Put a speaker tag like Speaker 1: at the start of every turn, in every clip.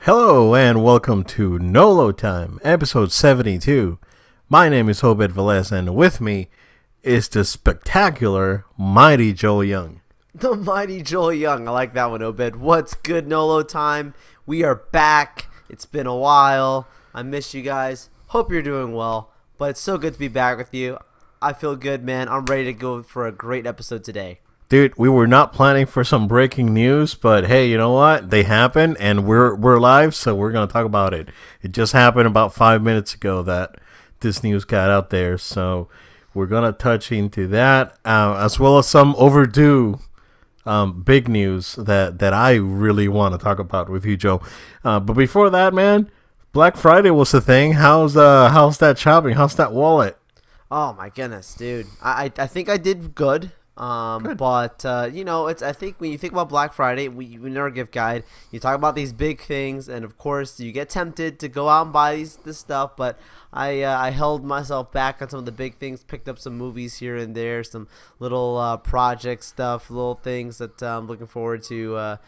Speaker 1: Hello and welcome to Nolo Time, episode 72. My name is Obed Velez and with me is the spectacular Mighty Joel Young.
Speaker 2: The mighty Joel Young. I like that one, Obed. What's good, Nolo Time? We are back. It's been a while. I miss you guys. Hope you're doing well. But it's so good to be back with you. I feel good, man. I'm ready to go for a great episode today.
Speaker 1: Dude, we were not planning for some breaking news, but hey, you know what? They happen and we're live, so we're going to talk about it. It just happened about 5 minutes ago that this news got out there, so we're going to touch into that, as well as some overdue big news that I really want to talk about with you, Joe. But before that, man, Black Friday was the thing. How's that shopping? How's that wallet?
Speaker 2: Oh, my goodness, dude. I think I did good. But I think when you think about Black Friday, we in our gift guide, you talk about these big things, and of course you get tempted to go out and buy this stuff, but I held myself back on some of the big things, picked up some movies here and there, some little project stuff, little things that I'm looking forward to,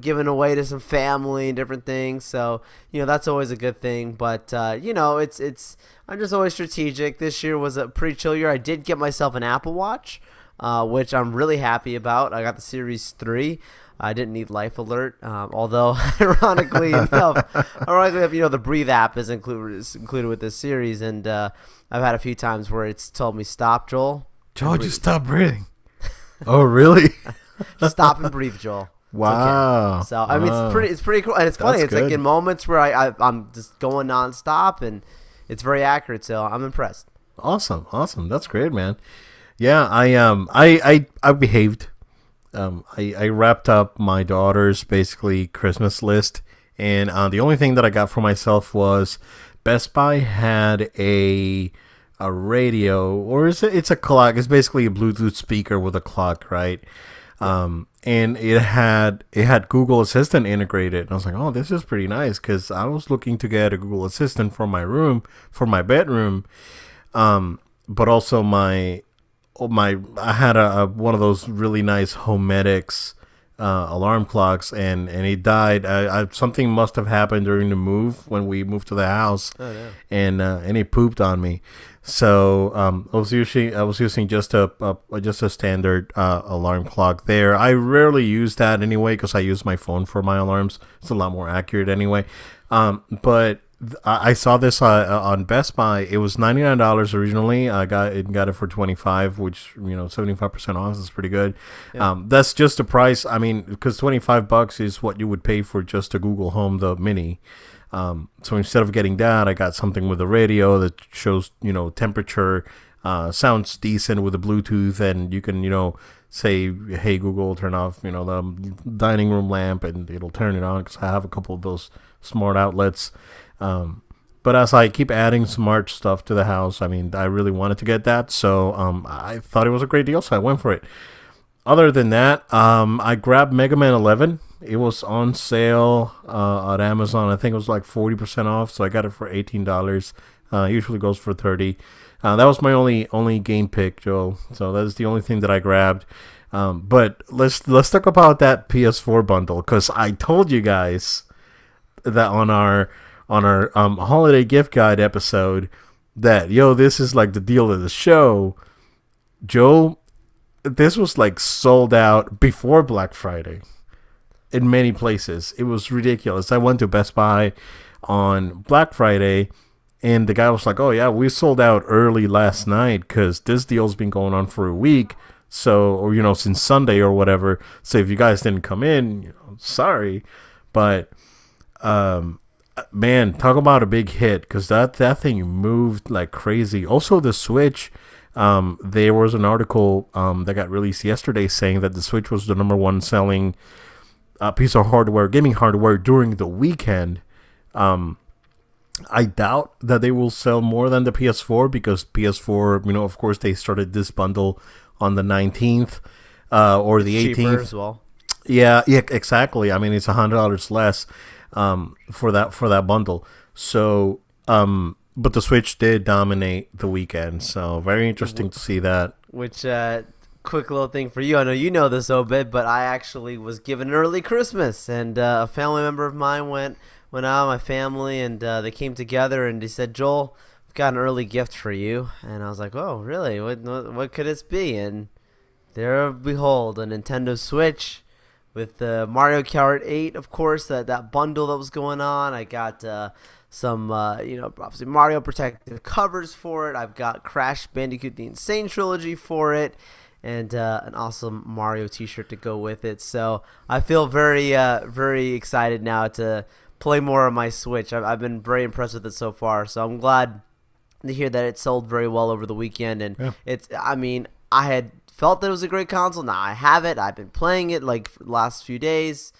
Speaker 2: giving away to some family and different things. So that's always a good thing. But it's I'm just always strategic. This year was a pretty chill year. I did get myself an Apple Watch, which I'm really happy about. I got the Series 3. I didn't need Life Alert, although ironically enough, the Breathe app is included with this series, and I've had a few times where it's told me stop, Joel.
Speaker 1: Joel, just stop breathing. Oh, really?
Speaker 2: Stop and breathe, Joel.
Speaker 1: Wow.
Speaker 2: Okay. So I mean, it's pretty cool, and it's funny. It's like in moments where I'm just going nonstop, and it's very accurate. So I'm impressed.
Speaker 1: Awesome. That's great, man. Yeah, I behaved. I wrapped up my daughter's basically Christmas list, and the only thing that I got for myself was Best Buy had a radio, or it's a clock. It's basically a Bluetooth speaker with a clock, right? And it had Google Assistant integrated. And I was like, oh, this is pretty nice, because I was looking to get a Google Assistant for my bedroom, but also I had one of those really nice Homedics alarm clocks, and it died. Something must have happened during the move when we moved to the house.
Speaker 2: Oh, yeah.
Speaker 1: And it pooped on me. So I was using just a standard alarm clock there. I rarely use that anyway because I use my phone for my alarms. It's a lot more accurate anyway. But I saw this on Best Buy. It was $99 originally. I got it for $25, which 75% off is pretty good. Yeah. That's just the price. I mean, because $25 is what you would pay for just a Google Home, the Mini. So instead of getting that, I got something with a radio that shows temperature, sounds decent with the Bluetooth, and you can say, hey Google, turn off the dining room lamp, and it'll turn it on because I have a couple of those smart outlets. But as I keep adding smart stuff to the house, I mean, I really wanted to get that, so I thought it was a great deal, so I went for it. Other than that, I grabbed Mega Man 11. It was on sale at Amazon. I think it was like 40% off, so I got it for $18. Usually goes for $30. That was my only game pick, Joe. So that is the only thing that I grabbed. But let's talk about that PS4 bundle, because I told you guys that on our holiday gift guide episode that this is like the deal of the show. Joe, this was like sold out before Black Friday in many places. It was ridiculous. I went to Best Buy on Black Friday, and the guy was like, oh yeah, we sold out early last night because this deal's been going on for a week, so, or since Sunday or whatever, so if you guys didn't come in, sorry. But man, talk about a big hit, because that thing moved like crazy. Also the Switch, there was an article that got released yesterday saying that the Switch was the #1 selling piece of hardware, gaming hardware, during the weekend. I doubt that they will sell more than the PS4, because PS4, of course, they started this bundle on the 19th or the 18th.
Speaker 2: Cheaper as well.
Speaker 1: Yeah, exactly. I mean, it's $100 less for that bundle. So, but the Switch did dominate the weekend, so very interesting to see that.
Speaker 2: Which quick little thing for you. I know you know this, Obed, but I actually was given an early Christmas, and a family member of mine went out, my family, and they came together and they said, Joel, we've got an early gift for you. And I was like, oh, really? What could it be? And there, behold, a Nintendo Switch with Mario Kart 8, of course, that bundle that was going on. I got some, obviously Mario protective covers for it. I've got Crash Bandicoot the Insane Trilogy for it, and an awesome Mario t-shirt to go with it. So I feel very, very excited now to play more on my Switch. I've been very impressed with it so far. So I'm glad to hear that it sold very well over the weekend. And I had felt that it was a great console. Now I have it. I've been playing it like for the last few days.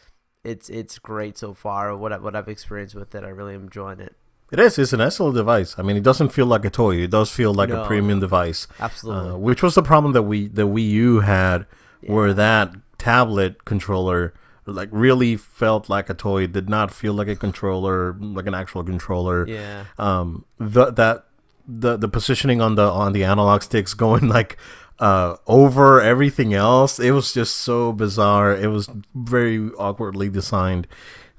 Speaker 2: It's great so far. What I've experienced with it, I really am enjoying it.
Speaker 1: It is. It's an excellent device. I mean, it doesn't feel like a toy. It does feel like a premium device.
Speaker 2: Absolutely.
Speaker 1: Which was the problem that the Wii U had, where that tablet controller like really felt like a toy. It did not feel like a controller, like an actual controller.
Speaker 2: Yeah.
Speaker 1: The positioning on the analog sticks going like over everything else. It was just so bizarre. It was very awkwardly designed.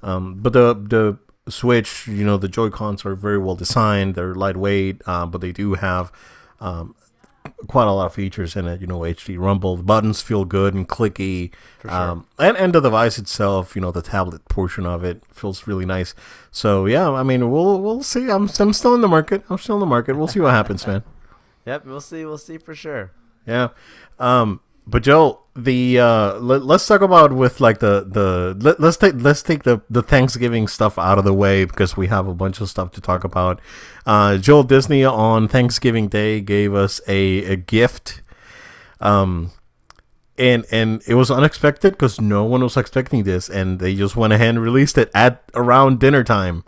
Speaker 1: But the Switch, the Joy-Cons are very well designed. They're lightweight, but they do have quite a lot of features in it. HD rumble. The buttons feel good and clicky.
Speaker 2: For sure.
Speaker 1: And the device itself, the tablet portion of it feels really nice. So yeah, I mean, we'll see. I'm still in the market. We'll see what happens, man.
Speaker 2: Yep, we'll see for sure.
Speaker 1: Yeah. But Joel, let's talk about with like let's take the Thanksgiving stuff out of the way, because we have a bunch of stuff to talk about. Joel, Disney on Thanksgiving Day gave us a gift. And it was unexpected because no one was expecting this, and they just went ahead and released it at around dinner time.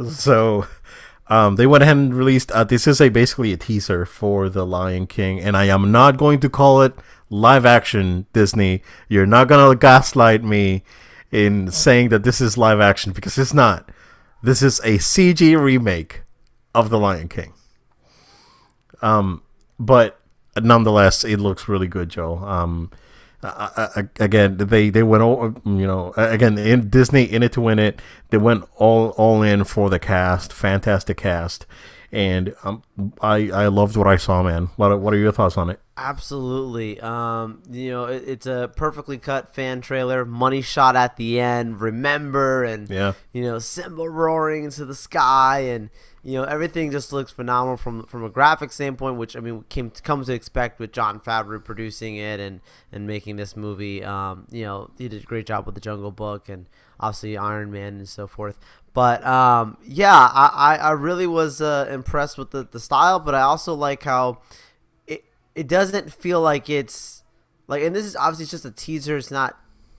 Speaker 1: So they went ahead and released this is basically a teaser for The Lion King, and I am not going to call it live action, Disney. You're not gonna gaslight me in saying that this is live action, because it's not. This is a CG remake of The Lion King. But nonetheless, it looks really good, Joe. Again, they went all, again, in Disney, in it to win it. They went all in for the cast. Fantastic cast. And I loved what I saw, man. What are your thoughts on it?
Speaker 2: Absolutely. It's a perfectly cut fan trailer. Money shot at the end. Remember, and Simba roaring into the sky, and everything just looks phenomenal from a graphic standpoint, which I mean comes to expect with Jon Favreau producing it and making this movie. He did a great job with the Jungle Book and obviously Iron Man and so forth. But I really was impressed with the style, but I also like how it doesn't feel like it's like, and this is obviously just a teaser. It's not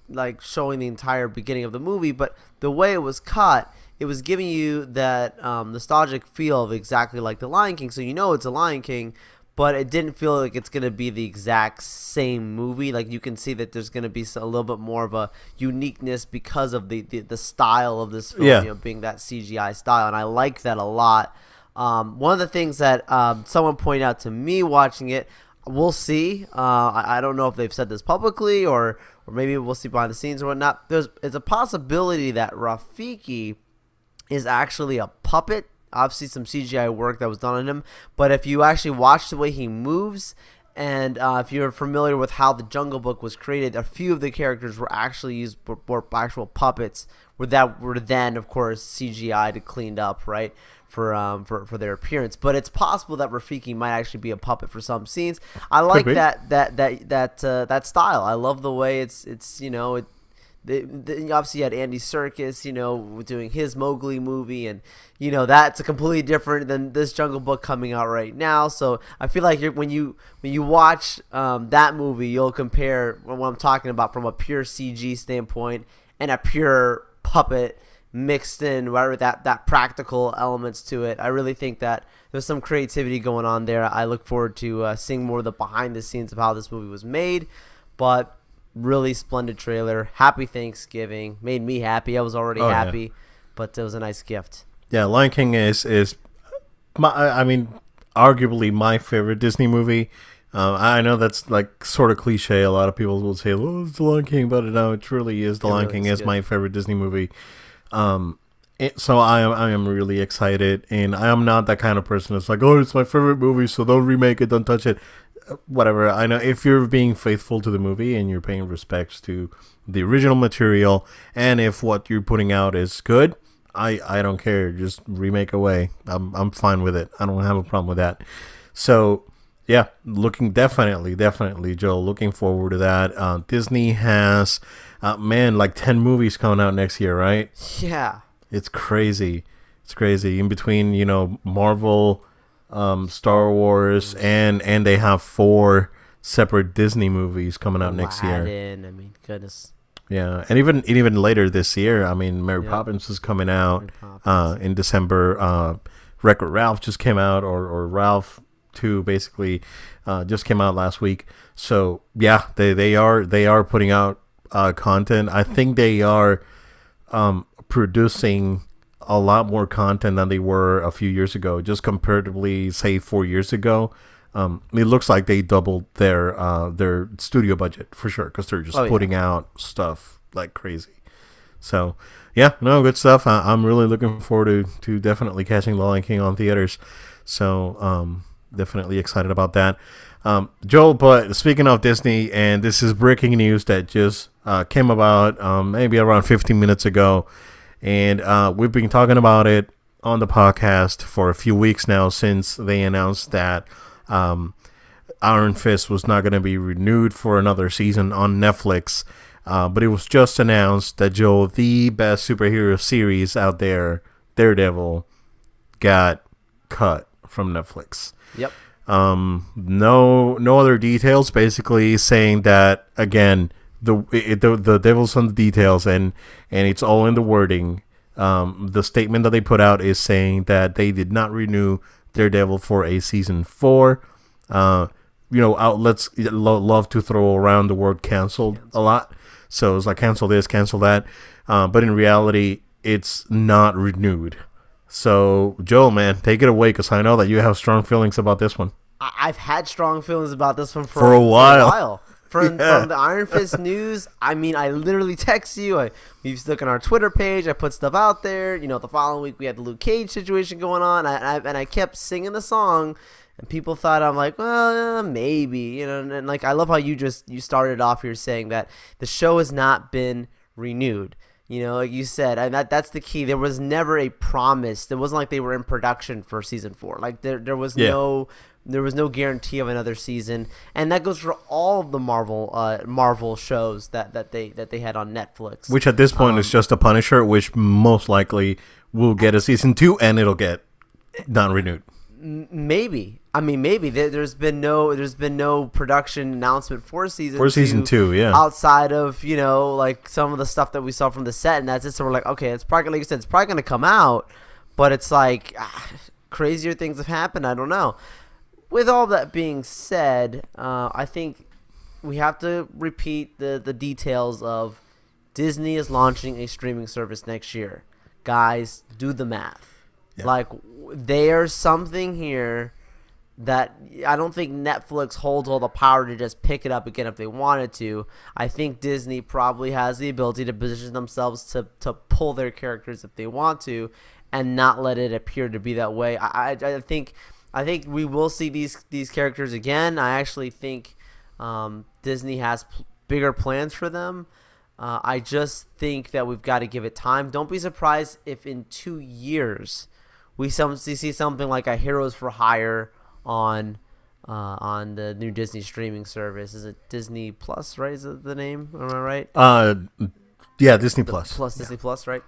Speaker 2: like showing the entire beginning of the movie, but the way it was cut, it was giving you that nostalgic feel of exactly like The Lion King. So it's a Lion King, but it didn't feel like it's going to be the exact same movie. Like you can see that there's going to be a little bit more of a uniqueness because of the style of this film, being that CGI style. And I like that a lot. One of the things that someone pointed out to me watching it, we'll see. I don't know if they've said this publicly or maybe we'll see behind the scenes or whatnot. It's a possibility that Rafiki is actually a puppet. Obviously some CGI work that was done on him, but if you actually watch the way he moves, and if you're familiar with how the Jungle Book was created, a few of the characters were actually used for actual puppets, that were then of course CGI'd, cleaned up, right, for their appearance. But it's possible that Rafiki might actually be a puppet for some scenes. I like that style. I love the way it's obviously you had Andy Serkis, doing his Mowgli movie, and that's a completely different than this Jungle Book coming out right now. So I feel like when you watch that movie, you'll compare what I'm talking about from a pure CG standpoint and a pure puppet mixed in, whatever that practical elements to it. I really think that there's some creativity going on there. I look forward to seeing more of the behind the scenes of how this movie was made, but really splendid trailer. Happy Thanksgiving. Made me happy. I was already happy, but it was a nice gift. Yeah,
Speaker 1: Lion King is arguably my favorite Disney movie. I know that's like sort of cliche. A lot of people will say, "Oh, it's The Lion King," but no, it truly is. The Lion King is my favorite Disney movie. So I am really excited, and I am not that kind of person that's like, "Oh, it's my favorite movie, so don't remake it, don't touch it." Whatever. I know if you're being faithful to the movie and you're paying respects to the original material, and if what you're putting out is good, I don't care. Just remake away. I'm fine with it. I don't have a problem with that. So. Yeah, definitely, Joel. Looking forward to that. Disney has, like 10 movies coming out next year, right?
Speaker 2: Yeah.
Speaker 1: It's crazy. It's crazy. In between, Marvel, Star Wars, and they have 4 separate Disney movies coming out next year.
Speaker 2: I mean, goodness.
Speaker 1: Yeah, and even later this year, I mean, Mary Poppins is coming out in December. Wreck-It Ralph just came out, or Ralph 2 basically just came out last week. So yeah, they are putting out content. I think they are producing a lot more content than they were a few years ago, just comparatively, say 4 years ago. It looks like they doubled their studio budget for sure, because they're just putting out stuff like crazy. So yeah, no, good stuff. I'm really looking forward to definitely catching The Lion King on theaters. So definitely excited about that. Joel, but speaking of Disney, and this is breaking news that just came about maybe around 15 minutes ago, and we've been talking about it on the podcast for a few weeks now, since they announced that Iron Fist was not going to be renewed for another season on Netflix. But it was just announced that, Joel, the best superhero series out there, Daredevil, got cut from Netflix.
Speaker 2: Yep.
Speaker 1: No other details. Basically saying that, again, the devil's on the details, and it's all in the wording. The statement that they put out is saying that they did not renew Daredevil for a season 4. Outlets love to throw around the word canceled a lot. So it's like cancel this, cancel that. But in reality, it's not renewed. So, Joel, man, take it away, because I know that you have strong feelings about this one.
Speaker 2: I've had strong feelings about this one
Speaker 1: for a while.
Speaker 2: From the Iron Fist news, I mean, I literally text you. We've looked on our Twitter page. I put stuff out there. The following week we had the Luke Cage situation going on. And I kept singing the song, and people thought I'm like, well, maybe. And like, I love how you started off here saying that the show has not been renewed. Like you said, and that's the key. There was never a promise. It wasn't like they were in production for season 4. Like there was no guarantee of another season, and that goes for all of the Marvel shows that they had on Netflix.
Speaker 1: Which at this point is just a Punisher, which most likely will get a season 2, and it'll get not renewed.
Speaker 2: Maybe. I mean, maybe there's been no production announcement for
Speaker 1: season 2, yeah.
Speaker 2: Outside of like some of the stuff that we saw from the set, and that's it. So we're like, okay, it's probably, like you said, it's probably going to come out, but it's like crazier things have happened. I don't know. With all that being said, I think we have to repeat the details of Disney is launching a streaming service next year. Guys, do the math. Yeah. Like, there's something here that I don't think Netflix holds all the power to just pick it up again if they wanted to. I think Disney probably has the ability to position themselves to pull their characters if they want to, and not let it appear to be that way. I think we will see these characters again. I actually think Disney has bigger plans for them. I just think that we've got to give it time. Don't be surprised if in 2 years we see something like a Heroes for Hire on the new Disney streaming service. Is it Disney Plus, right? Is it the name? Am I right?
Speaker 1: Yeah, Disney Plus.
Speaker 2: Disney Plus, right?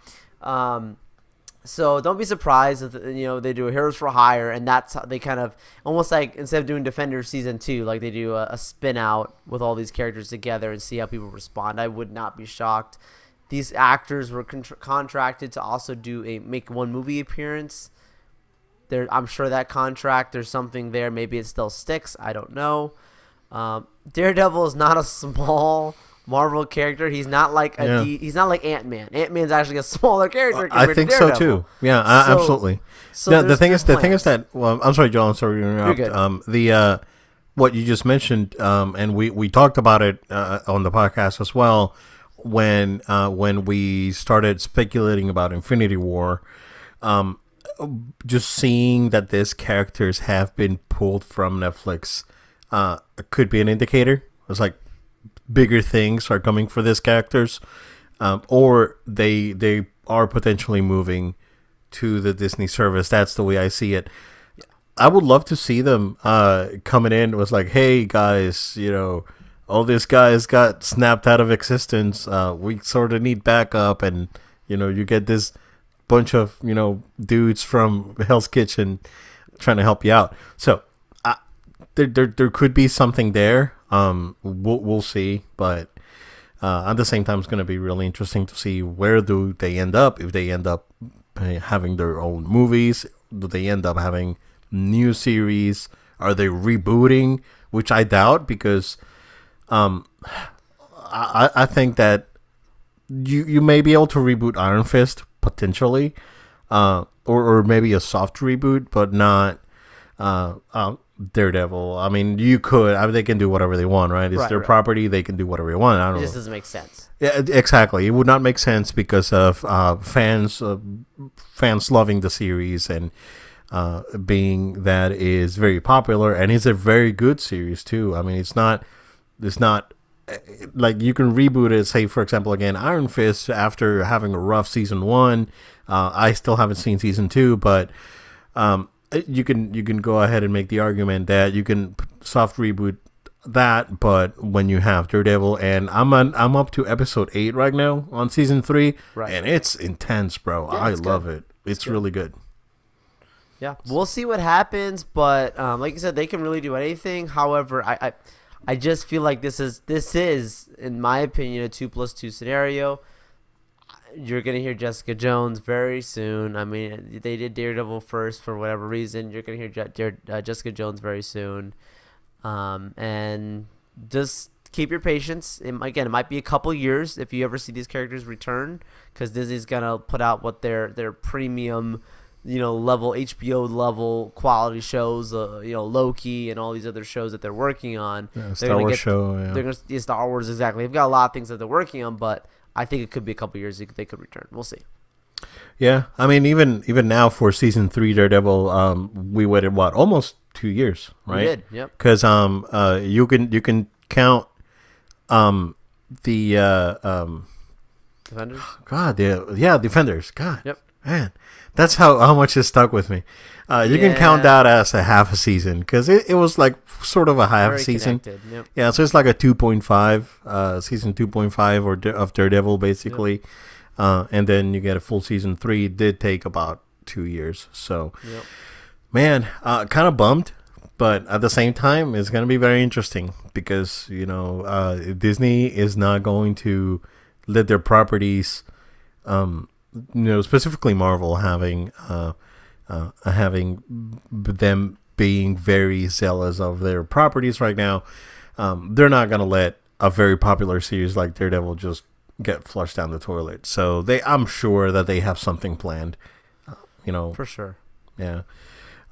Speaker 2: So don't be surprised if they do a Heroes for Hire, and that's how they kind of almost like, instead of doing Defenders season 2, like they do a spin out with all these characters together and see how people respond. I would not be shocked. These actors were contracted to also make one movie appearance. I'm sure that contract, there's something there. Maybe it still sticks. I don't know. Daredevil is not a small Marvel character. He's not like he's not like Ant-Man. Ant-Man's actually a smaller character.
Speaker 1: I think so too. Yeah, absolutely.
Speaker 2: So
Speaker 1: the thing is that. Well, I'm sorry, Joel. I'm sorry to interrupt.
Speaker 2: You're good.
Speaker 1: what you just mentioned, and we talked about it on the podcast as well when we started speculating about Infinity War. Just seeing that these characters have been pulled from Netflix could be an indicator. It's like bigger things are coming for these characters, or they are potentially moving to the Disney service. That's the way I see it. I would love to see them coming in. It was like, hey guys, all these guys got snapped out of existence. We sort of need backup, and you get this bunch of dudes from Hell's Kitchen trying to help you out. So there could be something there. We'll see, but at the same time, it's going to be really interesting to see where do they end up. If they end up having their own movies, do they end up having new series? Are they rebooting? Which I doubt, because I think that you may be able to reboot Iron Fist potentially, or maybe a soft reboot, but not Daredevil. I mean, you could. I mean, they can do whatever they want, right? It's their property. They can do whatever they want. I don't know.
Speaker 2: It just doesn't make sense.
Speaker 1: Yeah, exactly. It would not make sense because of fans loving the series, and being that is very popular, and it's a very good series too. I mean, it's not like you can reboot it. Say, for example, again, Iron Fist after having a rough season 1. I still haven't seen season 2, but you can go ahead and make the argument that you can soft reboot that. But when you have Daredevil, and I'm up to episode 8 right now on season 3, right, and it's intense, bro. Yeah, I love it. It's really good.
Speaker 2: Yeah, we'll see what happens, but like you said, they can really do anything. However, I just feel like this is, in my opinion, a 2+2 scenario. You're gonna hear Jessica Jones very soon. I mean, they did Daredevil first for whatever reason. You're gonna hear Jessica Jones very soon, and just keep your patience. Again, it might be a couple years if you ever see these characters return, because Disney's gonna put out what their premium, level, HBO level quality shows, Loki and all these other shows that they're working on.
Speaker 1: Yeah, Star Wars show. Yeah.
Speaker 2: They're going to Star Wars, exactly. They've got a lot of things that they're working on, but I think it could be a couple years they could return. We'll see.
Speaker 1: Yeah, I mean, even now for season 3 Daredevil, we waited almost 2 years, right?
Speaker 2: We did, yep.
Speaker 1: Because you can count the
Speaker 2: Defenders.
Speaker 1: God, Defenders. God,
Speaker 2: yep,
Speaker 1: man. That's how much it stuck with me. You can count that as a half a season, because it was like sort of a half
Speaker 2: very
Speaker 1: season.
Speaker 2: Yep.
Speaker 1: Yeah, so it's like a 2.5, season 2.5 of Daredevil, basically. Yep. And then you get a full season 3. It did take about 2 years. So,
Speaker 2: yep.
Speaker 1: Man, kind of bummed. But at the same time, it's going to be very interesting because, Disney is not going to let their properties... specifically Marvel having them being very zealous of their properties right now. They're not gonna let a very popular series like Daredevil just get flushed down the toilet. So I'm sure that they have something planned.
Speaker 2: For sure.
Speaker 1: Yeah.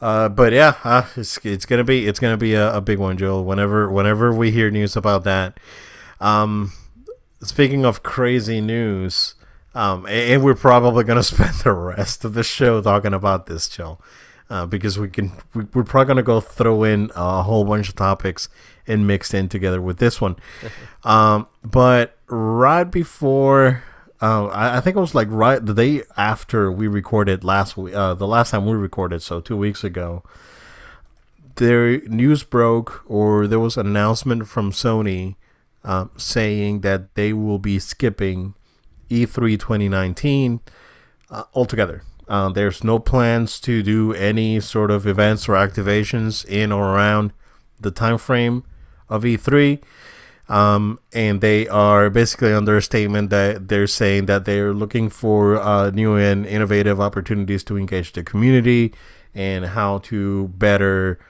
Speaker 1: But yeah, it's gonna be a big one, Joel. Whenever we hear news about that. Speaking of crazy news. And we're probably going to spend the rest of the show talking about this, Joe, because we're probably going to go throw in a whole bunch of topics and mixed in together with this one. But right before, I think it was like right the day after we recorded last week, the last time we recorded, so 2 weeks ago, the news broke, or there was an announcement from Sony saying that they will be skipping E3 2019 altogether. There's no plans to do any sort of events or activations in or around the time frame of E3, and they are basically under a statement that they're saying that they're looking for new and innovative opportunities to engage the community and how to better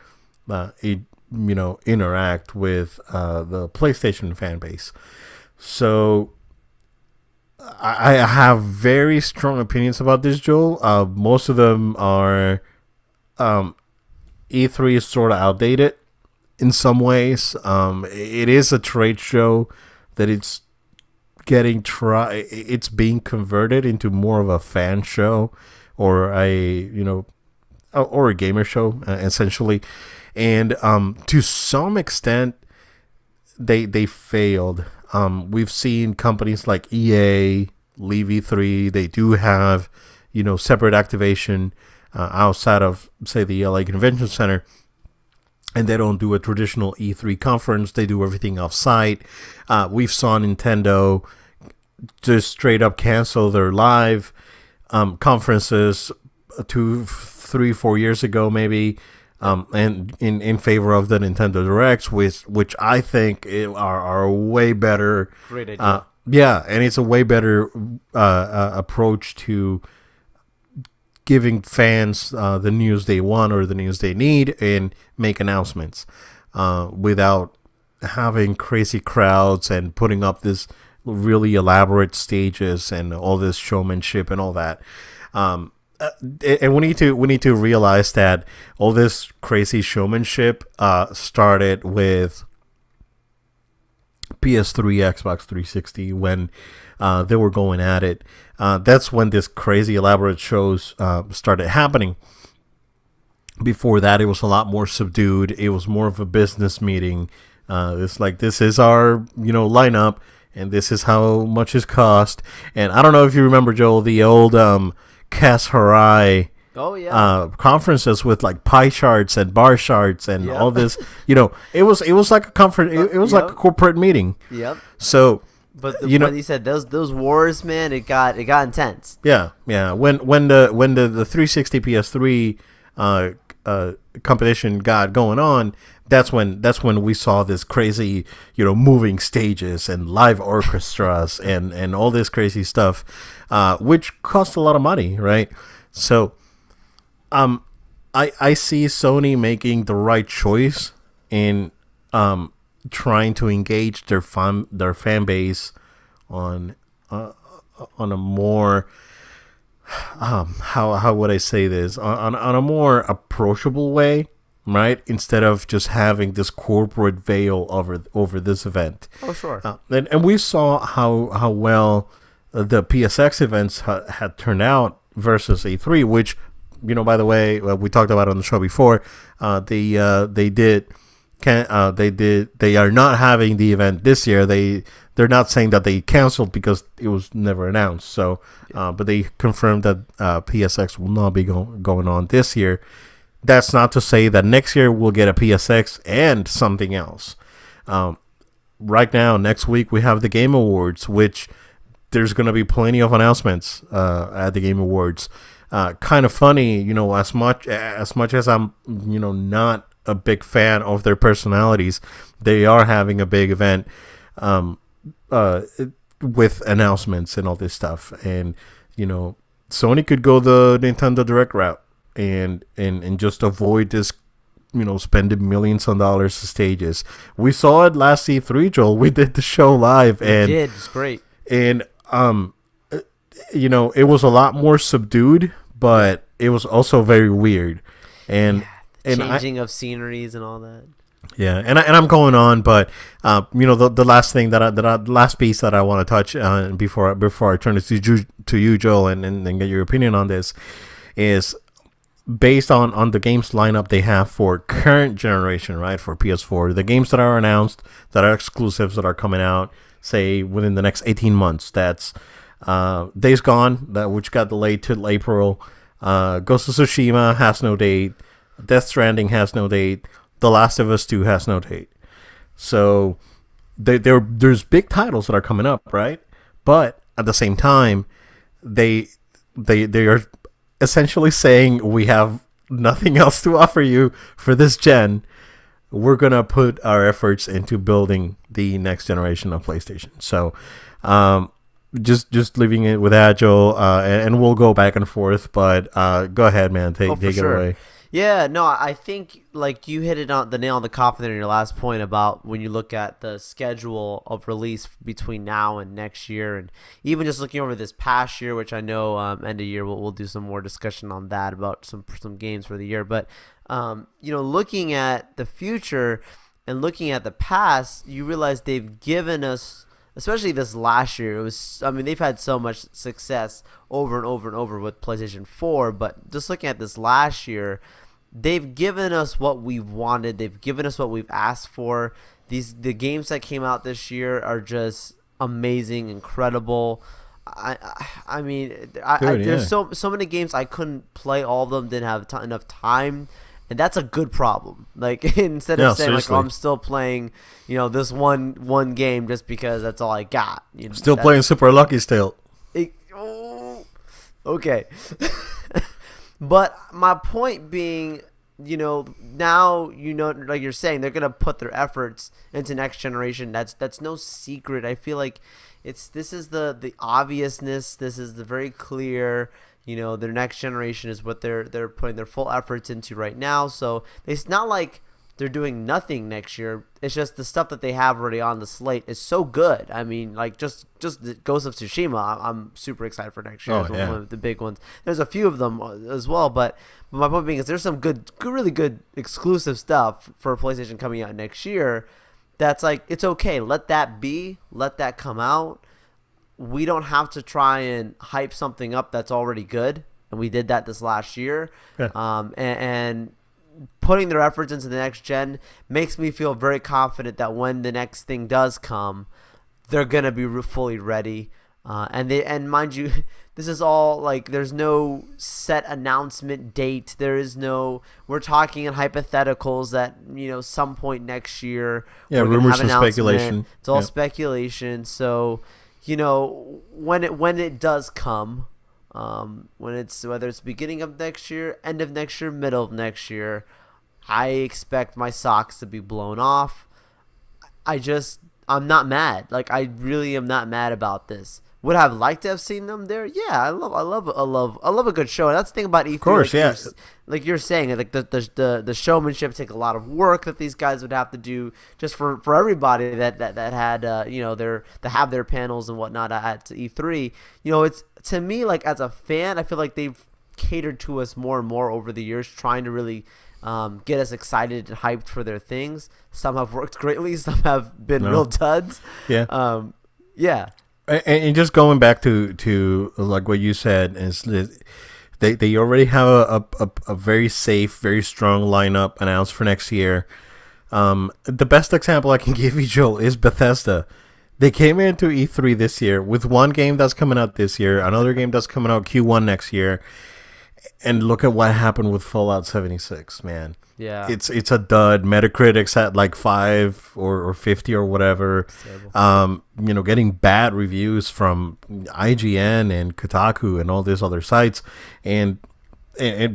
Speaker 1: interact with the PlayStation fan base. So I have very strong opinions about this, Joel. Most of them are E3 is sort of outdated, in some ways. It is a trade show that it's being converted into more of a fan show, or a gamer show, essentially. And to some extent, they failed. We've seen companies like EA leave E3. They do have separate activation outside of, say, the LA Convention Center, and they don't do a traditional E3 conference. They do everything off-site. We've saw Nintendo just straight up cancel their live conferences 2, 3, 4 years ago, maybe, and in favor of the Nintendo Directs, which I think are way better.
Speaker 2: Great idea.
Speaker 1: Yeah, and it's a way better approach to giving fans the news they want or the news they need, and make announcements without having crazy crowds and putting up this really elaborate stages and all this showmanship and all that. And we need to realize that all this crazy showmanship started with PS3, Xbox 360, when they were going at it. That's when this crazy elaborate shows started happening. Before that, it was a lot more subdued. It was more of a business meeting. It's like, this is our lineup, and this is how much it cost. And I don't know if you remember, Joel, the old Cas Harai conferences with like pie charts and bar charts and all this. It was like a conference. It was like a corporate meeting.
Speaker 2: Yep.
Speaker 1: So.
Speaker 2: But you said those wars, man, it got intense.
Speaker 1: Yeah. When the 360 PS3 competition got going on, that's when we saw this crazy, moving stages and live orchestras and all this crazy stuff, which cost a lot of money, right? So, I see Sony making the right choice in trying to engage their fan base on a more how would I say this, on a more approachable way, right? Instead of just having this corporate veil over this event.
Speaker 2: Oh, sure.
Speaker 1: And we saw how well the PSX events had turned out versus E3, which, by the way, we talked about on the show before. They are not having the event this year. They're not saying that they canceled because it was never announced. So, but they confirmed that PSX will not be going on this year. That's not to say that next year we'll get a PSX and something else. Right now, next week we have the Game Awards, which there's going to be plenty of announcements at the Game Awards. Kind of funny, as much as I'm, not a big fan of their personalities, they are having a big event with announcements and all this stuff. And Sony could go the Nintendo Direct route and just avoid this, spending millions of dollars to stages. We saw it last E3, Joel. We did the show live, and
Speaker 2: we did. It's great.
Speaker 1: And it was a lot more subdued, but it was also very weird. And
Speaker 2: changing of sceneries and all that.
Speaker 1: Yeah, and I'm going on, but the last thing last piece that I want to touch before I turn it to you, Joel, and get your opinion on this, is based on the games lineup they have for current generation, right? For PS4, the games that are announced, that are exclusives, that are coming out, say within the next 18 months. That's Days Gone, which got delayed till April. Ghost of Tsushima has no date. Death Stranding has no date. The Last of Us 2 has no date. So there's big titles that are coming up, right? But at the same time, they are essentially saying, we have nothing else to offer you for this gen. We're gonna put our efforts into building the next generation of PlayStation. So just leaving it with Agile, and we'll go back and forth. But go ahead, man. Take it away.
Speaker 2: Yeah, no, I think like you hit it on the nail on the coffin there in your last point about when you look at the schedule of release between now and next year, and even just looking over this past year, which I know end of year we'll do some more discussion on that about some games for the year. But looking at the future, and looking at the past, you realize they've given us, especially this last year, they've had so much success over and over and over with PlayStation 4, but just looking at this last year, they've given us what we've wanted. They've given us what we've asked for. The games that came out this year are just amazing, incredible. There's so many games I couldn't play all of them, didn't have enough time, and that's a good problem. Like instead of saying like, oh, I'm still playing, this one game just because that's all I got.
Speaker 1: Still playing Super Lucky still.
Speaker 2: Okay. But my point being, now like you're saying, they're gonna put their efforts into next generation. That's no secret. I feel like this is the obviousness. This is the very clear. Their next generation is what they're putting their full efforts into right now. So it's not like they're doing nothing next year. It's just the stuff that they have already on the slate is so good. I mean, like just Ghost of Tsushima, I'm super excited for next year. It's one of the big ones. There's a few of them as well, but my point being is there's some really good exclusive stuff for PlayStation coming out next year. That's like, it's okay. Let that be. Let that come out. We don't have to try and hype something up that's already good, and we did that this last year. Yeah. And putting their efforts into the next gen makes me feel very confident that when the next thing does come, they're gonna be fully ready. And mind you, this is all like, there's no set announcement date. We're talking in hypotheticals that some point next year.
Speaker 1: Yeah, rumors and speculation.
Speaker 2: It's all speculation. So when it does come. Whether it's beginning of next year, end of next year, middle of next year, I expect my socks to be blown off. I'm not mad. Like, I really am not mad about this. Would I have liked to have seen them there? Yeah, I love a good show. And that's the thing about E3. Of course, like you're saying, like the showmanship take a lot of work that these guys would have to do just for everybody that had to have their panels and whatnot at E3. It's, to me, like as a fan, I feel like they've catered to us more and more over the years, trying to really get us excited and hyped for their things. Some have worked greatly, some have been real duds.
Speaker 1: Yeah.
Speaker 2: Yeah.
Speaker 1: And just going back to like what you said, is they already have a very safe, very strong lineup announced for next year. The best example I can give you, Joel, is Bethesda. They came into E3 this year with one game that's coming out this year, another game that's coming out Q1 next year, and look at what happened with Fallout 76, man.
Speaker 2: Yeah,
Speaker 1: it's a dud. Metacritic's at like 5 or 50 or whatever. Getting bad reviews from IGN and Kotaku and all these other sites, and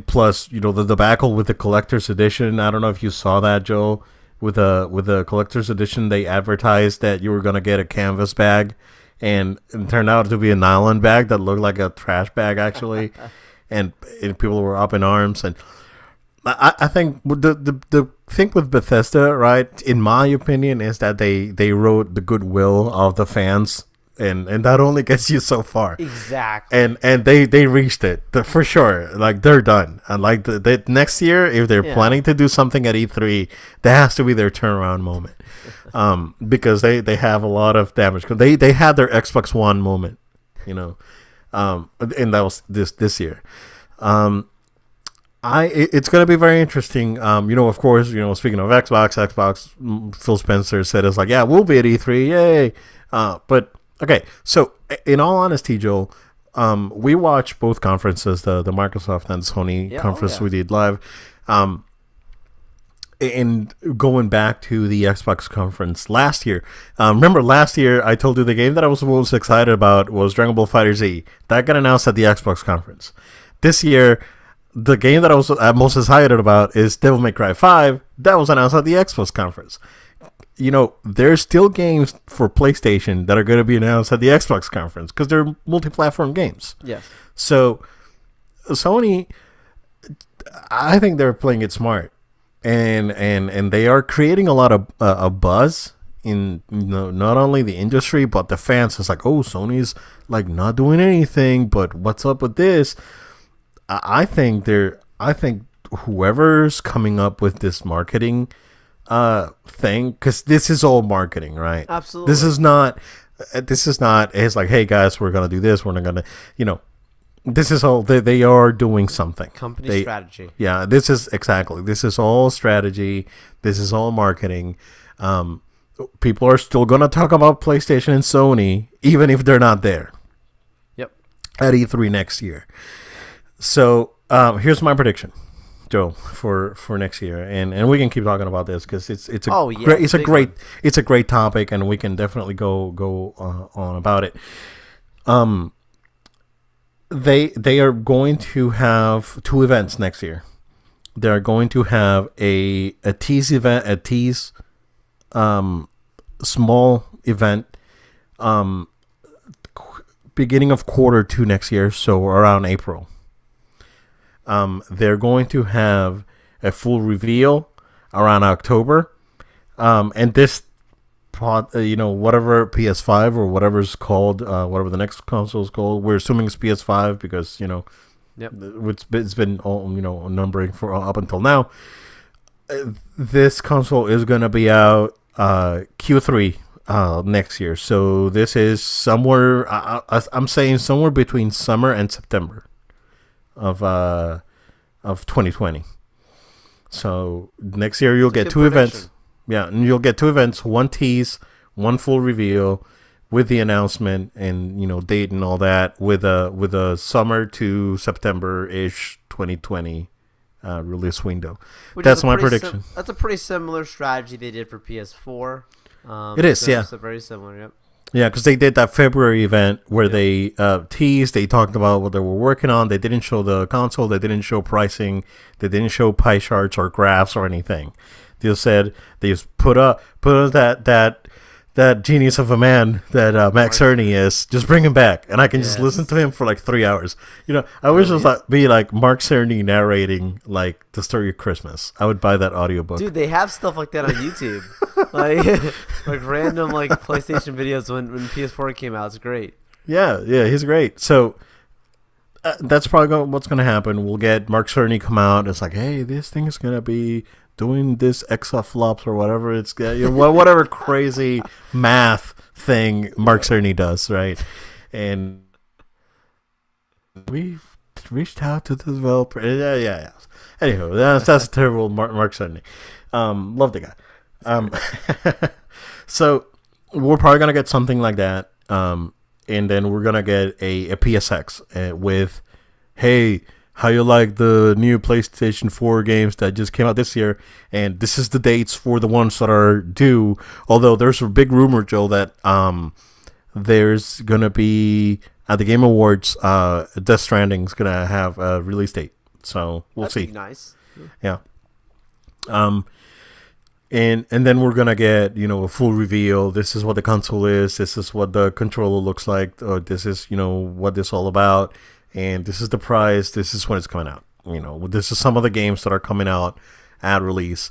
Speaker 1: plus the debacle with the collector's edition. I don't know if you saw that, Joe. With a collector's edition, they advertised that you were gonna get a canvas bag, and it turned out to be a nylon bag that looked like a trash bag actually, and people were up in arms. And I think the thing with Bethesda, right, in my opinion, is that they wrote the goodwill of the fans, and that only gets you so far.
Speaker 2: Exactly.
Speaker 1: And they reached it for sure. Like, they're done. And like the next year, if they're planning to do something at E3, that has to be their turnaround moment, because they have a lot of damage. They had their Xbox One moment, and that was this year. It's going to be very interesting. Of course, speaking of Xbox, Phil Spencer said, it's like, yeah, we'll be at E3, yay. But okay, so in all honesty, Joel, we watched both conferences, the Microsoft and Sony conference we did live. And going back to the Xbox conference last year, remember last year I told you the game that I was most excited about was Dragon Ball FighterZ. That got announced at the Xbox conference. This year, the game that I was most excited about is Devil May Cry 5. That was announced at the Xbox conference. There's still games for PlayStation that are going to be announced at the Xbox conference because they're multi-platform games.
Speaker 2: Yes.
Speaker 1: So Sony, I think they're playing it smart, and they are creating a lot of a buzz in not only the industry but the fans. It's like, oh, Sony's like not doing anything, but what's up with this? I think whoever's coming up with this marketing thing, because this is all marketing, right?
Speaker 2: Absolutely.
Speaker 1: This is not. It's like, hey guys, we're gonna do this. We're not gonna, this is all. They are doing something.
Speaker 2: Company strategy.
Speaker 1: Yeah, this is exactly. This is all strategy. This is all marketing. People are still gonna talk about PlayStation and Sony, even if they're not there.
Speaker 2: Yep.
Speaker 1: At E3 next year. So here's my prediction, Joe, for next year, and we can keep talking about this because it's a great topic, and we can definitely go on about it. They are going to have 2 events next year. They are going to have a tease event, small event, beginning of Q2 next year, so around April. They're going to have a full reveal around October, and this whatever PS5 or whatever's called, whatever the next console is called, we're assuming it's PS5 because
Speaker 2: Yep.
Speaker 1: it's been all numbering for up until now. This console is going to be out Q3 next year, so this is somewhere. I'm saying somewhere between summer and September of 2020. So next year you'll get 2 events. Yeah, and you'll get 2 events, 1 tease, 1 full reveal with the announcement and date and all that, with a summer to September-ish 2020 release window. That's my prediction.
Speaker 2: That's a pretty similar strategy they did for PS4.
Speaker 1: It is, yeah.
Speaker 2: It's very similar, yep.
Speaker 1: Yeah, because they did that February event where they teased, they talked about what they were working on. They didn't show the console, they didn't show pricing, they didn't show pie charts or graphs or anything. They just said, they just put up that genius of a man that Max Cerny is, just bring him back, and I can just listen to him for like 3 hours. I wish it was be like Mark Cerny narrating like the story of Christmas. I would buy that audiobook.
Speaker 2: Dude, they have stuff like that on YouTube. like random like PlayStation videos when PS4 came out. It's great. Yeah,
Speaker 1: he's great. So that's probably what's going to happen. We'll get Mark Cerny come out. It's like, hey, this thing is going to be doing this exaflops or whatever it's whatever crazy math thing Mark Cerny does, right? And we've reached out to the developer. Yeah. Anyway, that's a terrible Mark Cerny. Love the guy. So we're probably gonna get something like that, and then we're gonna get a PSX with, hey, how you like the new PlayStation 4 games that just came out this year, and this is the dates for the ones that are due. Although there's a big rumor, Joe, that there's gonna be at the Game Awards, Death Stranding's gonna have a release date. So we'll see.
Speaker 2: Nice.
Speaker 1: Yeah. And then we're gonna get a full reveal. This is what the console is. This is what the controller looks like. Or this is what this is all about. And this is the price. This is when it's coming out. This is some of the games that are coming out at release.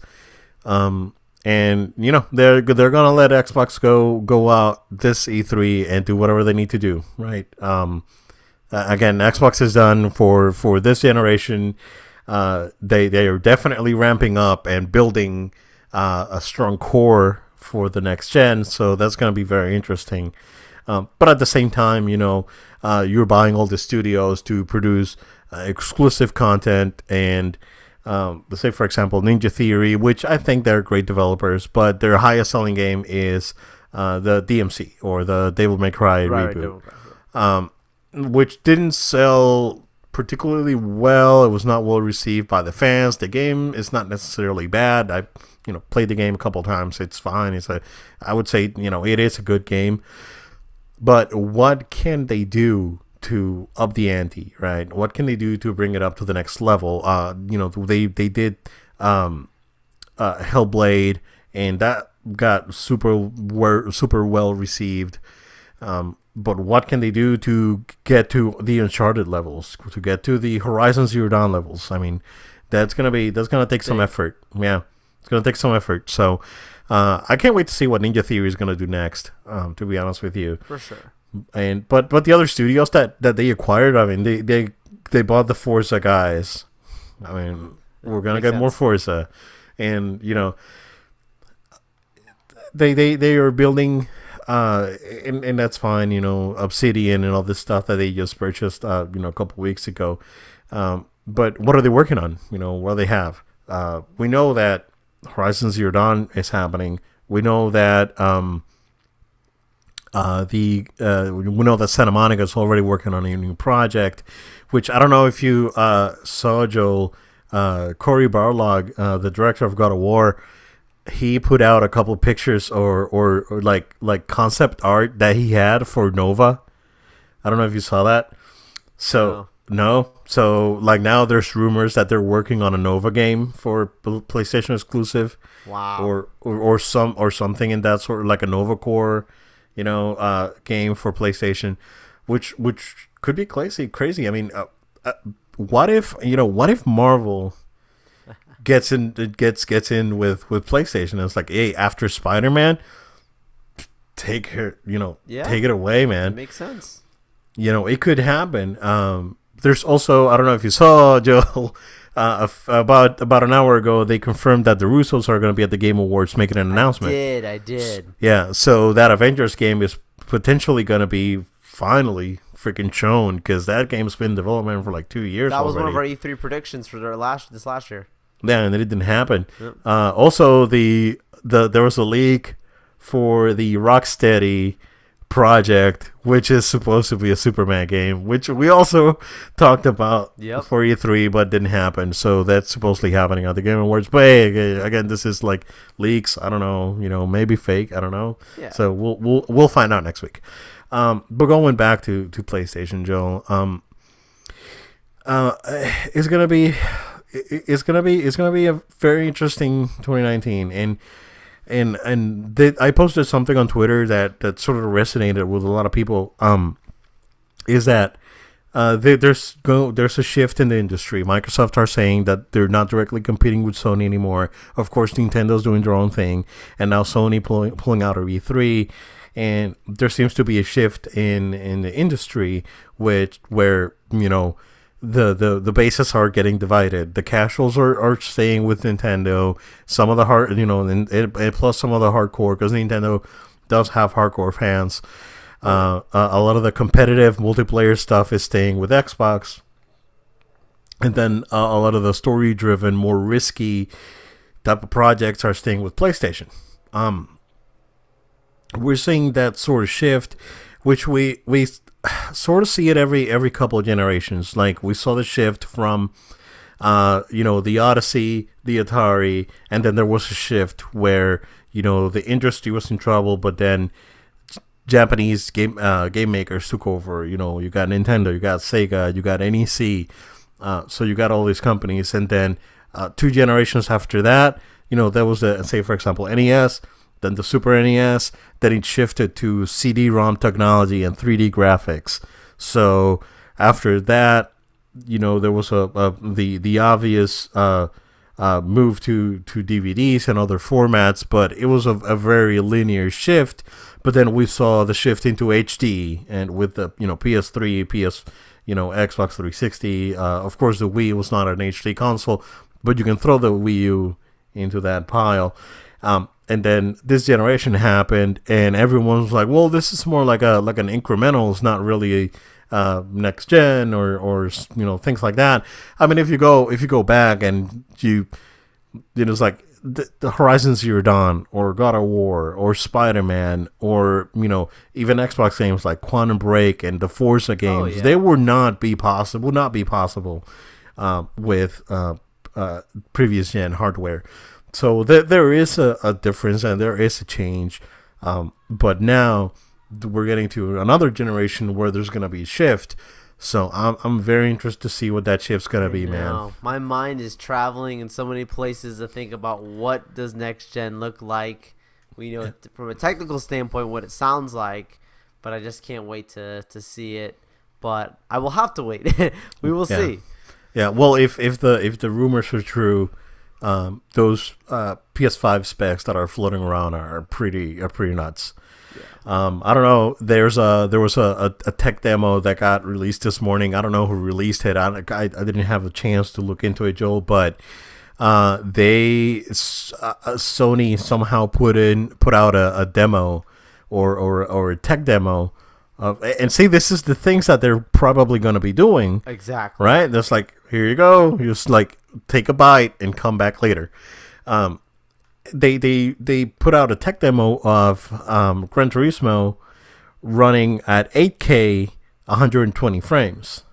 Speaker 1: And they're gonna let Xbox go out this E3 and do whatever they need to do, right? Again, Xbox is done for this generation. They are definitely ramping up and building a strong core for the next gen. So that's gonna be very interesting. But at the same time, you're buying all the studios to produce exclusive content, and let's say, for example, Ninja Theory, which I think they're great developers, but their highest selling game is the DMC, or the Devil May Cry reboot, which didn't sell particularly well. It was not well received by the fans. The game is not necessarily bad. I played the game a couple times. It's fine. I would say it is a good game. But what can they do to up the ante, right? What can they do to bring it up to the next level? They did Hellblade, and that got super well received. But what can they do to get to the Uncharted levels, to get to the Horizon Zero Dawn levels? I mean, that's gonna take some effort. Yeah, it's gonna take some effort. So. I can't wait to see what Ninja Theory is going to do next, to be honest with you.
Speaker 2: For sure.
Speaker 1: But the other studios that they acquired, I mean, they bought the Forza guys. I mean, we're going to get more Forza. And, they are building, and that's fine. Obsidian and all this stuff that they just purchased, a couple weeks ago. But what are they working on? What do they have? We know that Horizon Zero Dawn is happening. We know that we know that Santa Monica is already working on a new project, which I don't know if you saw, Joel. Cory Barlog, the director of God of War, he put out a couple of pictures or like concept art that he had for Nova. I don't know if you saw that. So no. So like now there's rumors that they're working on a Nova game for PlayStation exclusive.
Speaker 2: Wow.
Speaker 1: Or something in that sort, like a Nova Core, game for PlayStation, which could be crazy. I mean, what if Marvel gets in with PlayStation and it's like, hey, after Spider-Man, take it away, man.
Speaker 2: That makes sense.
Speaker 1: It could happen. There's also, I don't know if you saw, Joe, about an hour ago, they confirmed that the Russos are going to be at the Game Awards making an announcement.
Speaker 2: I did.
Speaker 1: Yeah, so that Avengers game is potentially going to be finally freaking shown, because that game's been in development for like 2 years.
Speaker 2: That was
Speaker 1: already.
Speaker 2: one of our E3 predictions for this last year.
Speaker 1: Yeah, and it didn't happen.
Speaker 2: Yep.
Speaker 1: Also, there was a leak for the Rocksteady project, which is supposed to be a Superman game, which we also talked about for E3, but didn't happen. So that's supposedly happening at the Game Awards. But hey, again, this is like leaks. I don't know. Maybe fake. I don't know. Yeah. So we'll find out next week. But going back to PlayStation, Joel, it's gonna be a very interesting 2019, and I posted something on Twitter that sort of resonated with a lot of people. Is that there's a shift in the industry. Microsoft are saying that they're not directly competing with Sony anymore. Of course, Nintendo's doing their own thing, and now Sony pulling out of E3. And there seems to be a shift in the industry, where the bases are getting divided. The casuals are staying with Nintendo. Some of the and plus some of the hardcore, because Nintendo does have hardcore fans. A lot of the competitive multiplayer stuff is staying with Xbox, and then a lot of the story-driven, more risky type of projects are staying with PlayStation. We're seeing that sort of shift, which we sort of see it every couple of generations. Like we saw the shift from, the Odyssey, the Atari, and then there was a shift where the industry was in trouble, but then Japanese game makers took over. You got Nintendo, you got Sega, you got NEC, so you got all these companies, and then 2 generations after that, there was say for example NES. Then the Super NES, then it shifted to CD-ROM technology and 3D graphics. So after that, there was the obvious move to DVDs and other formats, but it was a very linear shift. But then we saw the shift into HD, and with the PS3, Xbox 360. Of course, the Wii was not an HD console, but you can throw the Wii U into that pile. And then this generation happened, and everyone was like, "Well, this is more like an incremental. It's not really next gen or things like that." I mean, if you go back and it's like the Horizon Zero Dawn or God of War or Spider-Man or even Xbox games like Quantum Break and the Forza games, they would not be possible with previous gen hardware. So there is a difference and there is a change, but now we're getting to another generation where there's going to be a shift. So I'm very interested to see what that shift's going to be, man.
Speaker 2: My mind is traveling in so many places to think about what does next gen look like. We know from a technical standpoint what it sounds like, but I just can't wait to see it. But I will have to wait. We will see.
Speaker 1: Yeah. Well, if the rumors are true. Those PS5 specs that are floating around are pretty nuts. Yeah. I don't know. There was a tech demo that got released this morning. I don't know who released it. I didn't have a chance to look into it, Joel. But Sony somehow put out a demo or a tech demo and see, this is the things that they're probably going to be doing.
Speaker 2: Exactly.
Speaker 1: Right? That's like, here you go. You just like take a bite and come back later. They put out a tech demo of Gran Turismo running at 8K 120 frames.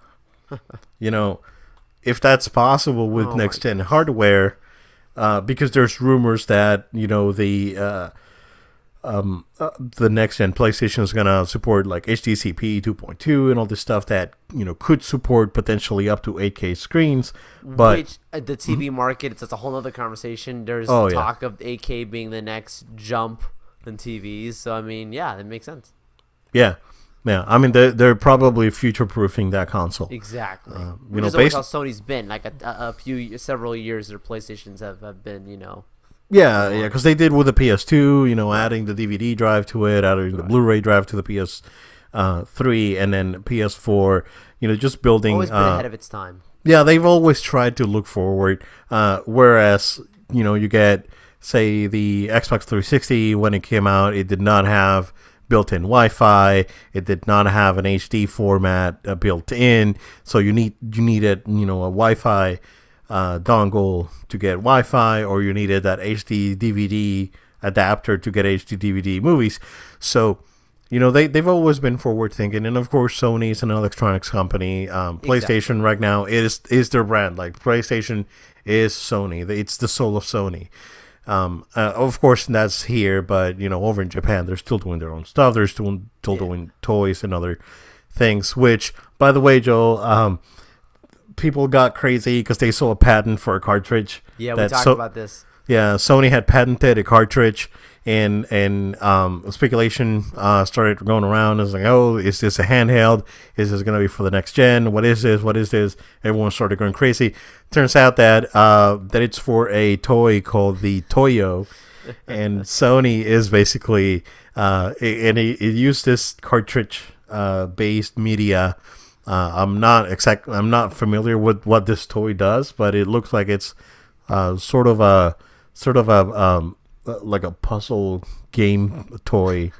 Speaker 1: If that's possible with next gen hardware, because there's rumors that the next gen PlayStation is gonna support like HDCP 2.2 and all this stuff that could support potentially up to 8K screens. But
Speaker 2: which the TV market, it's a whole other conversation. There's talk of 8K being the next jump in TVs. So I mean, yeah, that makes sense.
Speaker 1: Yeah. I mean, they're probably future-proofing that console.
Speaker 2: Exactly.
Speaker 1: Which
Speaker 2: is always how Sony's been. Like several years, their PlayStations have been,
Speaker 1: Yeah, because they did with the PS2, adding the DVD drive to it, adding the Blu-ray drive to the PS3, and then PS4, just building.
Speaker 2: Always been ahead of its time.
Speaker 1: Yeah, they've always tried to look forward. Whereas, you get, say, the Xbox 360 when it came out, it did not have built-in Wi-Fi. It did not have an HD format built in, so you needed a Wi-Fi dongle to get Wi-Fi, or you needed that HD DVD adapter to get HD DVD movies. So they've always been forward thinking, and of course Sony is an electronics company. PlayStation right now is their brand. Like, PlayStation is Sony. It's the soul of Sony. Of course that's here, but over in Japan they're still doing their own stuff. They're still doing toys and other things, which, by the way, Joel, people got crazy because they saw a patent for a cartridge.
Speaker 2: Yeah, we talked about this.
Speaker 1: Yeah, Sony had patented a cartridge, and speculation started going around. It was like, oh, is this a handheld? Is this going to be for the next gen? What is this? What is this? Everyone started going crazy. Turns out that it's for a toy called the Toyo, and Sony is basically and it used this cartridge based media. I'm not familiar with what this toy does, but it looks like it's sort of a like a puzzle game toy.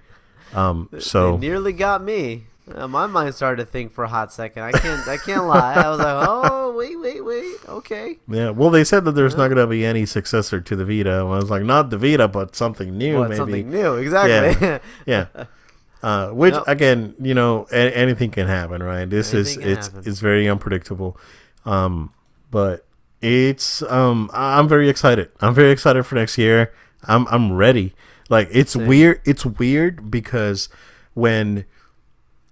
Speaker 1: So
Speaker 2: it nearly got me. My mind started to think for a hot second. I can't lie. I was like, oh, wait, okay.
Speaker 1: Yeah, well, they said that there's not going to be any successor to the Vita. I was like, not the Vita, but something new, maybe.
Speaker 2: Something new, exactly.
Speaker 1: Yeah. Which again, anything can happen, right? It's very unpredictable. But it's I'm very excited. I'm very excited for next year. I'm ready. Like, it's weird. It's weird because when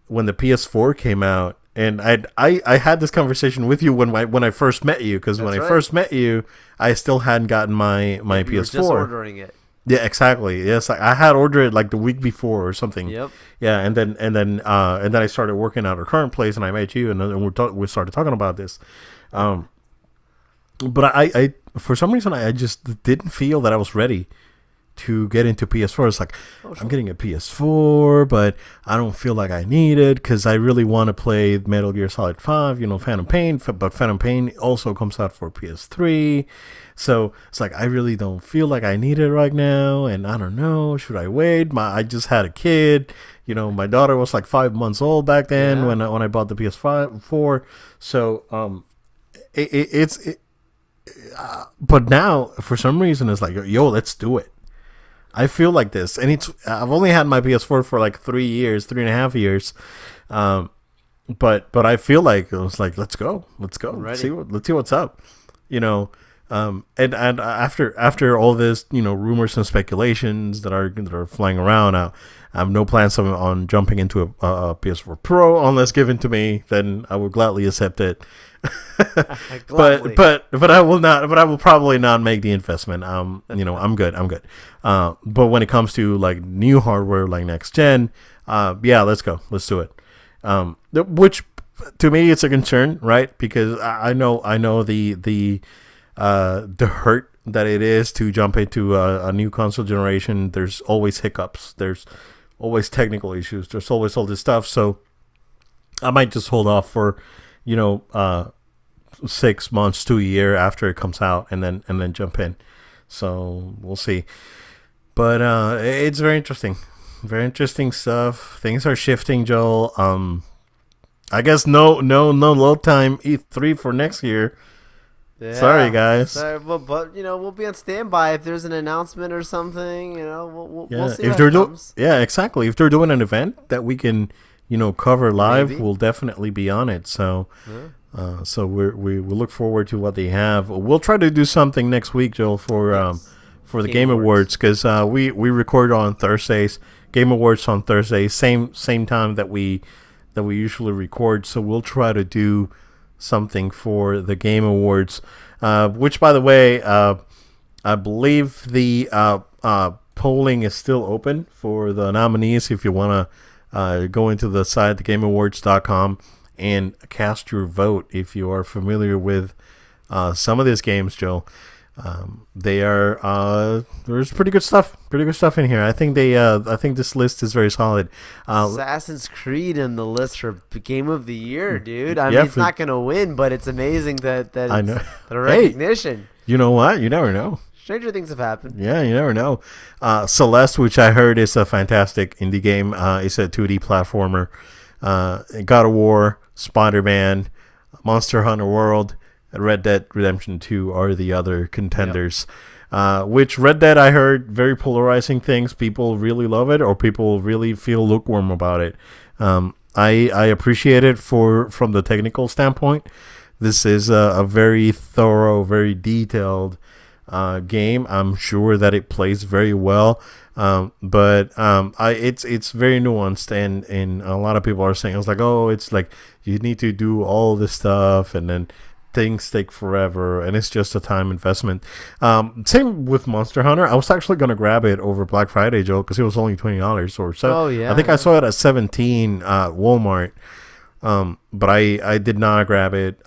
Speaker 1: the PS4 came out, and I had this conversation with you when I first met you, because when I first met you, I still hadn't gotten my PS4. You were just
Speaker 2: ordering it.
Speaker 1: Yeah, exactly. Yes, I had ordered it like the week before or something.
Speaker 2: Yep.
Speaker 1: Yeah, and then I started working at our current place, and I met you, and then we started talking about this. But I for some reason I just didn't feel that I was ready to get into PS4. It's like, I'm getting a PS4, but I don't feel like I need it because I really want to play Metal Gear Solid 5, Phantom Pain, but Phantom Pain also comes out for PS3. So it's like, I really don't feel like I need it right now, and I don't know, should I wait? I just had a kid. My daughter was like 5 months old back then when I bought the PS4. So but now for some reason it's like, yo, let's do it. I feel like this, and I've only had my PS4 for like 3.5 years, but I feel like it was like, let's go, let's see what's up, and after all this, rumors and speculations that are flying around, I have no plans on jumping into a PS4 Pro unless given to me. Then I would gladly accept it. but I will not. But I will probably not make the investment. I'm good. But when it comes to like new hardware, like next gen, let's go. Let's do it. Which to me it's a concern, right? Because I know the hurt that it is to jump into a new console generation. There's always hiccups. There's always technical issues. There's always all this stuff. So I might just hold off for, 6 months to a year after it comes out, and then jump in. So we'll see. But it's very interesting. Very interesting stuff. Things are shifting, Joel. I guess no load time E3 for next year.
Speaker 2: Yeah.
Speaker 1: Sorry, guys.
Speaker 2: Sorry, but we'll be on standby if there's an announcement or something. We'll see
Speaker 1: if
Speaker 2: what comes.
Speaker 1: Yeah, exactly. If they're doing an event that we can, cover live,
Speaker 2: Maybe.
Speaker 1: we'll definitely be on it. So,
Speaker 2: Yeah.
Speaker 1: so we look forward to what they have. We'll try to do something next week, Joel, for the Game Awards, because we record on Thursdays. Game Awards on Thursdays, same time that we usually record. So we'll try to do something for the Game Awards, which, by the way, I believe the polling is still open for the nominees. If you want to go into the site, thegameawards.com, and cast your vote if you are familiar with some of these games, Joe. They are there's pretty good stuff in here. I think this list is very solid.
Speaker 2: Assassin's Creed in the list for Game of the Year, dude. I mean, it's not gonna win, but it's amazing that
Speaker 1: I know.
Speaker 2: the recognition.
Speaker 1: Hey, you know what? You never know.
Speaker 2: Stranger things have happened.
Speaker 1: Yeah, you never know. Celeste, which I heard is a fantastic indie game. It's a 2D platformer. God of War, Spider-Man, Monster Hunter World, Red Dead Redemption 2 are the other contenders. Yep. Which Red Dead, I heard very polarizing things. People really love it, or people really feel lukewarm about it. I appreciate it from the technical standpoint. This is a very thorough, very detailed game. I'm sure that it plays very well. But it's very nuanced, and a lot of people are saying, it's like, oh, it's like you need to do all this stuff, and then things take forever, and it's just a time investment. Same with Monster Hunter. I was actually going to grab it over Black Friday, Joe, because it was only $20 or so.
Speaker 2: Oh, yeah.
Speaker 1: I think I saw it at $17 at Walmart, but I did not grab it.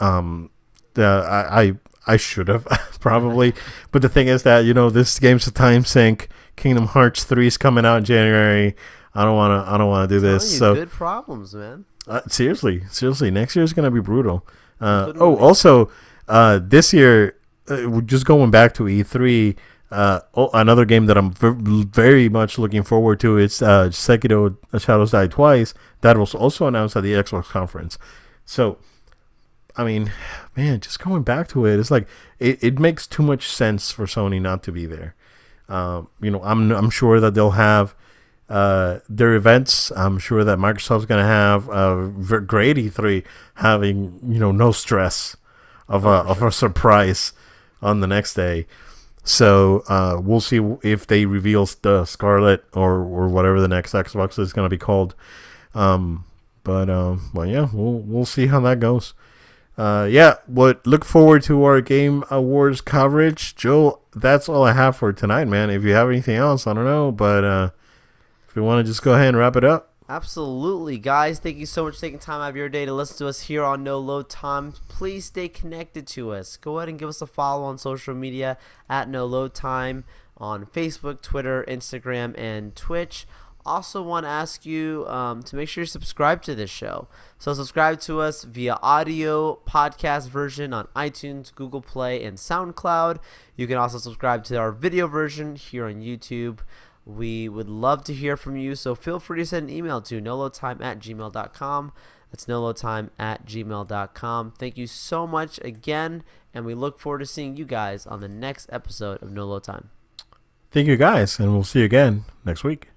Speaker 1: I should have probably, but the thing is that this game's a time sink. Kingdom Hearts 3 is coming out in January. I don't want to do this. So
Speaker 2: good problems, man.
Speaker 1: Seriously, next year is going to be brutal. Also, this year, just going back to E3, another game that I'm very much looking forward to is Sekiro Shadows Die Twice. That was also announced at the Xbox conference. So, I mean, man, just going back to it, it's like it makes too much sense for Sony not to be there. I'm sure that they'll have their events. I'm sure that Microsoft's going to have a great E3, having no stress of a surprise on the next day. So we'll see if they reveal the Scarlet or whatever the next Xbox is going to be called. But yeah, we'll see how that goes. Look forward to our Game Awards coverage. Joe, that's all I have for tonight, man. If you have anything else, I don't know, but if you want to just go ahead and wrap it up.
Speaker 2: Absolutely, guys. Thank you so much for taking time out of your day to listen to us here on No Load Time. Please stay connected to us. Go ahead and give us a follow on social media at No Load Time on Facebook, Twitter, Instagram, and Twitch. Also want to ask you to make sure you subscribe to this show. So subscribe to us via audio podcast version on iTunes, Google Play, and SoundCloud. You can also subscribe to our video version here on YouTube. We would love to hear from you, so feel free to send an email to noloadtime@gmail.com. That's noloadtime@gmail.com. Thank you so much again, and we look forward to seeing you guys on the next episode of No Load Time.
Speaker 1: Thank you, guys, and we'll see you again next week.